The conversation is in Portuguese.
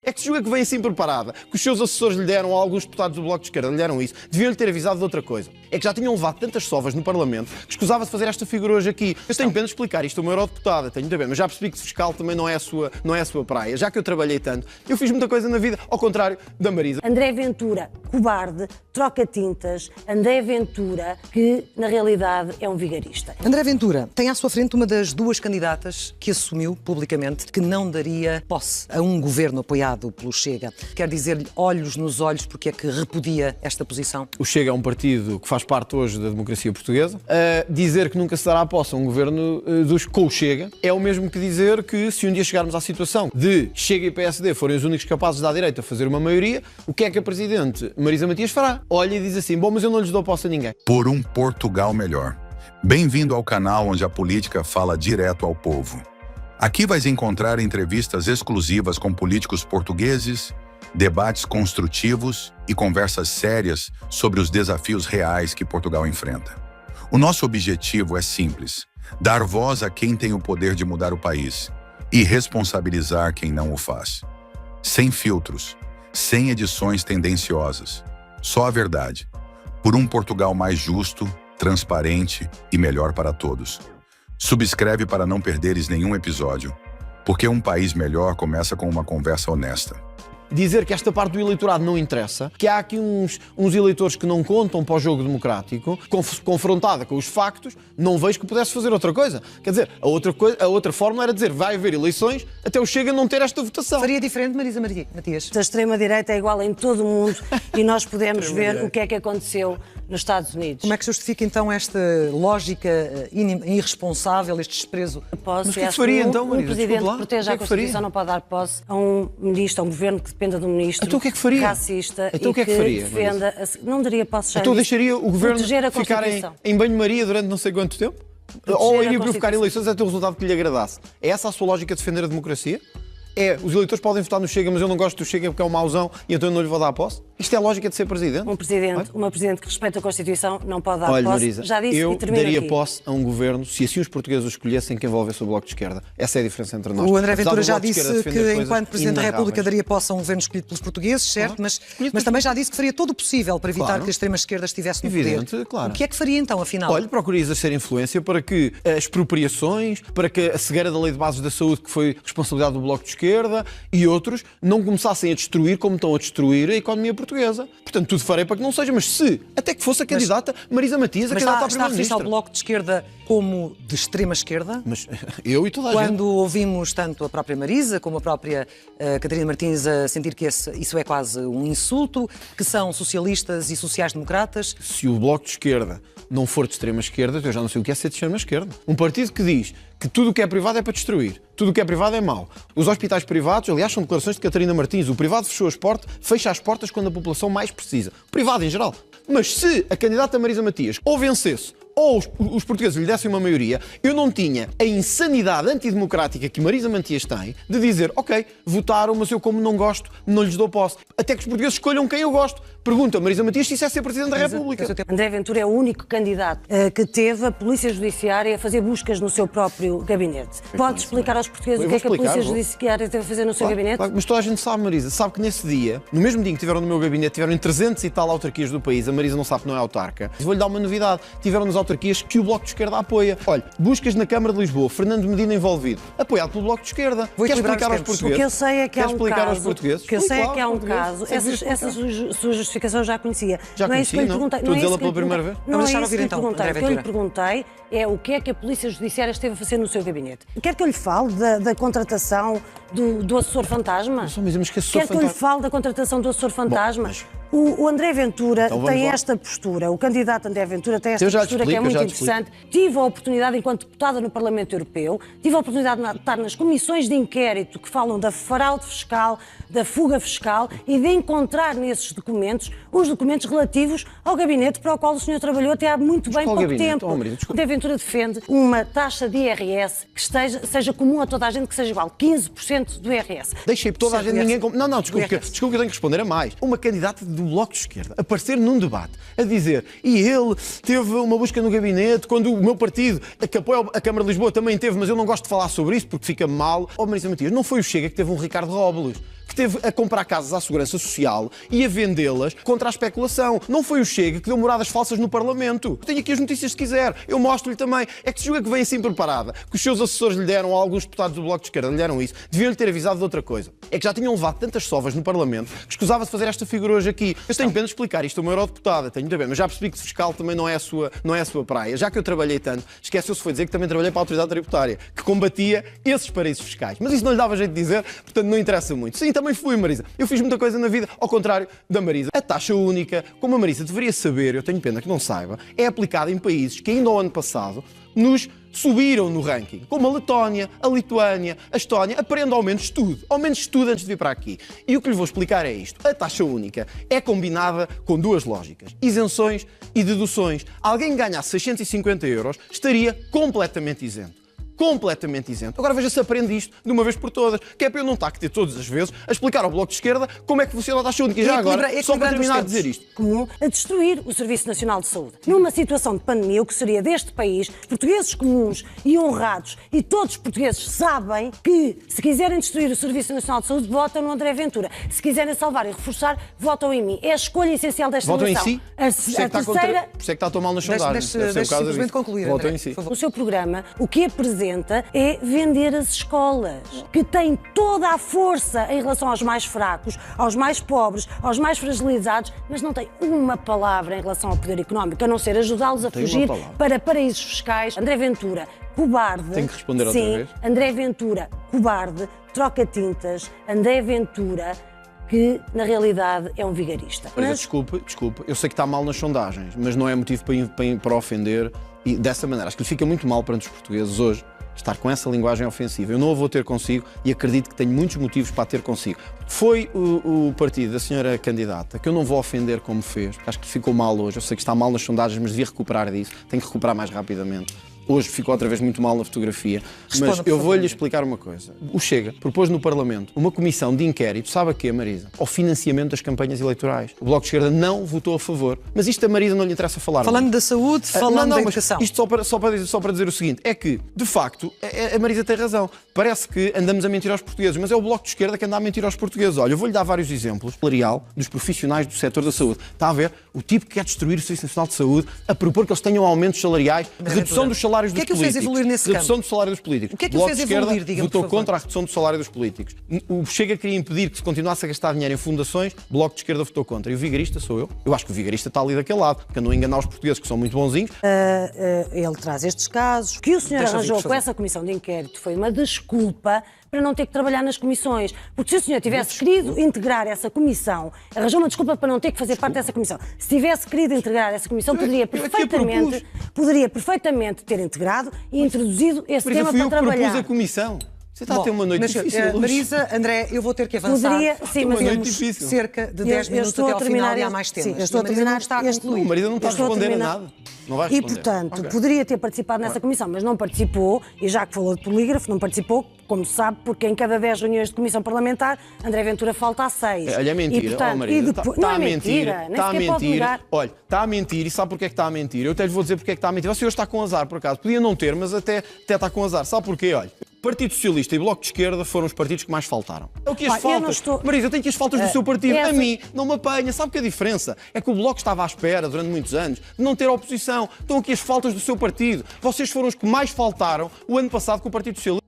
É que se julga que vem assim preparada, que os seus assessores lhe deram, ou alguns deputados do Bloco de Esquerda lhe deram isso, deviam-lhe ter avisado de outra coisa. É que já tinham levado tantas sovas no Parlamento que escusava de fazer esta figura hoje aqui. Eu tenho pena de explicar isto a uma eurodeputada, tenho de ver, mas já percebi que fiscal também não é a sua praia. Já que eu trabalhei tanto, eu fiz muita coisa na vida, ao contrário da Marisa. André Ventura, cobarde, troca tintas. André Ventura, que na realidade é um vigarista. André Ventura tem à sua frente uma das duas candidatas que assumiu publicamente que não daria posse a um governo apoiado pelo Chega. Quer dizer-lhe olhos nos olhos porque é que repudia esta posição? O Chega é um partido que faz parte hoje da democracia portuguesa. Dizer que nunca se dará posse a um governo com o Chega é o mesmo que dizer que se um dia chegarmos à situação de Chega e PSD forem os únicos capazes da direita fazer uma maioria, o que é que a Presidente Marisa Matias fará? Olha e diz assim, bom, mas eu não lhes dou posse a ninguém. Por um Portugal melhor. Bem-vindo ao canal onde a política fala direto ao povo. Aqui vais encontrar entrevistas exclusivas com políticos portugueses, debates construtivos e conversas sérias sobre os desafios reais que Portugal enfrenta. O nosso objetivo é simples: dar voz a quem tem o poder de mudar o país e responsabilizar quem não o faz. Sem filtros, sem edições tendenciosas, só a verdade. Por um Portugal mais justo, transparente e melhor para todos. Subscreve para não perderes nenhum episódio, porque um país melhor começa com uma conversa honesta. Dizer que esta parte do eleitorado não interessa, que há aqui uns eleitores que não contam para o jogo democrático, confrontada com os factos, não vejo que pudesse fazer outra coisa. Quer dizer, a outra forma era dizer vai haver eleições até o Chega não ter esta votação. Faria diferente, Marisa Matias? A extrema-direita é igual em todo o mundo e nós podemos ver o que é que aconteceu nos Estados Unidos. Como é que justifica então esta lógica irresponsável, este desprezo? Mas o que é que faria então, Marisa? Um presidente que proteja a Constituição não pode dar posse a um ministro, a um governo que dependa de um ministro então, o que é que faria? Racista então, e o que é que faria, defenda... Não daria posse já. Então deixaria o governo a ficar em banho-maria durante não sei quanto tempo? Ou iria provocar eleições até o resultado que lhe agradasse? É essa a sua lógica de defender a democracia? Os eleitores podem votar no Chega, mas eu não gosto do Chega porque é um mauzão e então eu não lhe vou dar a posse? Isto é a lógica de ser presidente? Uma presidente que respeita a Constituição não pode dar posse. Marisa, já disse eu e termino daria aqui. Posse a um governo se assim os portugueses o escolhessem que envolvesse o Bloco de Esquerda. Essa é a diferença entre nós. O André Ventura já disse que enquanto Presidente da República daria posse a um governo escolhido pelos portugueses, certo? Mas também já disse que faria todo o possível para evitar que a extrema-esquerda estivesse no poder. Claro. O que é que faria então, afinal? Olha, procuraria exercer influência para que as expropriações, para que a cegueira da Lei de Bases da Saúde, que foi responsabilidade do Bloco de Esquerda, e outros, não começassem a destruir como estão a destruir a economia portuguesa. Portanto, tudo farei para que não seja, mas se até que fosse a candidata Marisa Matias, a candidata à Primeira-Ministra. Está a referir-se ao Bloco de Esquerda como de extrema-esquerda? Mas eu e toda a gente. Quando ouvimos tanto a própria Marisa como a própria Catarina Martins a sentir que isso é quase um insulto, que são socialistas e sociais-democratas. Se o Bloco de Esquerda não for de extrema-esquerda, eu já não sei o que é ser de extrema-esquerda. Um partido que diz que tudo o que é privado é para destruir, tudo o que é privado é mau. Os hospitais privados, aliás, são declarações de Catarina Martins, o privado fecha as portas quando a população mais precisa. O privado em geral. Mas se a candidata Marisa Matias ou vencesse, ou os portugueses lhe dessem uma maioria, eu não tinha a insanidade antidemocrática que Marisa Matias tem de dizer, ok, votaram, mas eu como não gosto, não lhes dou posse. Até que os portugueses escolham quem eu gosto. Pergunta a Marisa Matias se isso é ser Presidente da República. André Ventura é o único candidato que teve a Polícia Judiciária a fazer buscas no seu próprio gabinete. Pode explicar aos portugueses o que é que a Polícia Judiciária teve a fazer no seu gabinete? Claro, mas toda a gente sabe, Marisa, sabe que nesse dia, no mesmo dia que tiveram no meu gabinete, tiveram em 300 e tal autarquias do país, a Marisa não sabe que não é autarca. Vou-lhe dar uma novidade, tiveram nas autarquias que o Bloco de Esquerda apoia. Olha, buscas na Câmara de Lisboa, Fernando Medina envolvido, apoiado pelo Bloco de Esquerda. Quer explicar aos portugueses? O que eu sei é que há um caso. O que eu sei é que há um caso. Essa sua justificação eu já conhecia. Já conhecia, não? Estou a dizê-la pela primeira vez? Não é isso que eu lhe perguntei. O que eu lhe perguntei é o que é que a Polícia Judiciária esteve a fazer no seu gabinete. Quer que eu lhe fale da contratação do assessor fantasma? Quer que eu lhe fale da contratação do assessor fantasma? O André Ventura tem esta postura, o candidato André Ventura tem esta postura que é muito interessante. Tive a oportunidade, enquanto deputada no Parlamento Europeu, tive a oportunidade de estar nas comissões de inquérito que falam da fraude fiscal, da fuga fiscal e de encontrar nesses documentos os documentos relativos ao gabinete para o qual o senhor trabalhou até há muito bem pouco tempo. André Ventura defende uma taxa de IRS que seja comum a toda a gente, que seja igual, 15% do IRS. Deixei toda a gente, ninguém... Não, desculpe, que eu tenho que responder a mais. Uma candidata do Bloco de Esquerda aparecer num debate a dizer e ele teve uma busca no gabinete quando o meu partido, que apoia a Câmara de Lisboa, também teve, mas eu não gosto de falar sobre isso porque fica mal. Marisa Matias, não foi o Chega que teve um Ricardo Robles. que teve a comprar casas à Segurança Social e a vendê-las contra a especulação. Não foi o Chega que deu moradas falsas no Parlamento. Tenho aqui as notícias se quiser, eu mostro-lhe também. É que se julga que vem assim preparada, que os seus assessores lhe deram, ou alguns deputados do Bloco de Esquerda lhe deram isso, deviam-lhe ter avisado de outra coisa. É que já tinham levado tantas sovas no Parlamento que escusava de fazer esta figura hoje aqui. Eu tenho pena de explicar isto a uma eurodeputada, tenho de ver, mas já percebi que fiscal também não é a sua praia. Já que eu trabalhei tanto, esqueceu-se foi dizer que também trabalhei para a Autoridade Tributária, que combatia esses paraísos fiscais. Mas isso não lhe dava jeito de dizer, portanto não interessa muito. Sim, também fui, Marisa. Eu fiz muita coisa na vida, ao contrário da Marisa. A taxa única, como a Marisa deveria saber, eu tenho pena que não saiba, é aplicada em países que ainda ao ano passado nos subiram no ranking, como a Letónia, a Lituânia, a Estónia. Aprenda ao menos tudo antes de vir para aqui. E o que lhe vou explicar é isto. A taxa única é combinada com duas lógicas: isenções e deduções. Alguém que ganhasse 650 euros estaria completamente isento. Completamente isento. Agora veja se aprende isto de uma vez por todas, que é para eu não estar que ter todas as vezes a explicar ao Bloco de Esquerda como é que funciona a taxa única. E já agora, só para terminar de dizer isto. Comum a destruir o Serviço Nacional de Saúde. Numa situação de pandemia, o que seria deste país, portugueses comuns e honrados, e todos os portugueses sabem que, se quiserem destruir o Serviço Nacional de Saúde, votam no André Ventura. Se quiserem salvar e reforçar, votam em mim. É a escolha essencial desta votam nação. Votam em si? Por isso é que está tão mal nas sondagens. Deixe simplesmente concluir, votam em si. O seu programa, o que apresenta é vender as escolas, que têm toda a força em relação aos mais fracos, aos mais pobres, aos mais fragilizados, mas não tem uma palavra em relação ao poder económico, a não ser ajudá-los a fugir para paraísos fiscais. André Ventura, cobarde. Tenho que responder outra vez? André Ventura, cobarde, troca tintas. André Ventura, que na realidade é um vigarista. Mas desculpe, eu sei que está mal nas sondagens, mas não é motivo para ofender e dessa maneira. Acho que lhe fica muito mal perante os portugueses hoje estar com essa linguagem ofensiva. Eu não a vou ter consigo e acredito que tenho muitos motivos para a ter consigo. Foi o partido da senhora candidata, que eu não vou ofender como fez, porque acho que ficou mal hoje. Eu sei que está mal nas sondagens, mas devia recuperar disso. Tem que recuperar mais rapidamente. Hoje ficou outra vez muito mal na fotografia. Mas eu vou-lhe explicar uma coisa. O Chega propôs no Parlamento uma comissão de inquérito, sabe a quê, Marisa? Ao financiamento das campanhas eleitorais. O Bloco de Esquerda não votou a favor. Mas isto a Marisa não lhe interessa falar. Falando da saúde, falando da educação. Isto só para dizer o seguinte, é que, de facto, a Marisa tem razão. Parece que andamos a mentir aos portugueses, mas é o Bloco de Esquerda que anda a mentir aos portugueses. Olha, eu vou-lhe dar vários exemplos. Salarial dos profissionais do setor da saúde. Está a ver? O tipo que quer destruir o Serviço Nacional de Saúde, a propor que eles tenham aumentos salariais, redução dos salários dos políticos. O que é que o fez evoluir nesse campo? Redução do salário dos políticos. O que é que o fez evoluir, diga-me, votou contra a redução do salário dos políticos. O Chega queria impedir que se continuasse a gastar dinheiro em fundações, o Bloco de Esquerda votou contra. E o vigarista sou eu. Eu acho que o vigarista está ali daquele lado, porque andam a enganar os portugueses, que são muito bonzinhos. Ele traz estes casos. O que o senhor arranjou com essa comissão de inquérito foi uma desculpa para não ter que trabalhar nas comissões. Porque se o senhor tivesse querido integrar essa comissão, arranjou uma desculpa para não ter que fazer parte dessa comissão. Se tivesse querido integrar essa comissão, poderia perfeitamente ter integrado e introduzido esse tema para trabalhar. Eu propus a comissão. Você está a ter uma noite difícil. Marisa, André, eu vou ter que avançar. Sim, mas cerca de 10 minutos até ao final e há mais temas. Sim, eu estou a terminar Não, Marisa não está a responder a nada. Não vai responder. E, portanto, poderia ter participado nessa comissão, mas não participou, e já que falou de polígrafo, não participou, como se sabe, porque em cada 10 reuniões de comissão parlamentar, André Ventura falta a 6. Olha, é mentira, e, portanto, Marisa. Não é mentira, está a mentir. Olha, está a mentir, e sabe porque é que está a mentir? Eu até lhe vou dizer porque é que está a mentir. Você hoje está com azar, por acaso. Podia não ter, mas até está com azar. Sabe porquê? Olha, Partido Socialista e Bloco de Esquerda foram os partidos que mais faltaram. É o que as faltas. Marisa, eu tenho aqui as faltas do seu partido. A mim, não me apanha. Sabe que a diferença? É que o Bloco estava à espera, durante muitos anos, de não ter oposição. Estão aqui as faltas do seu partido. Vocês foram os que mais faltaram o ano passado com o Partido Socialista.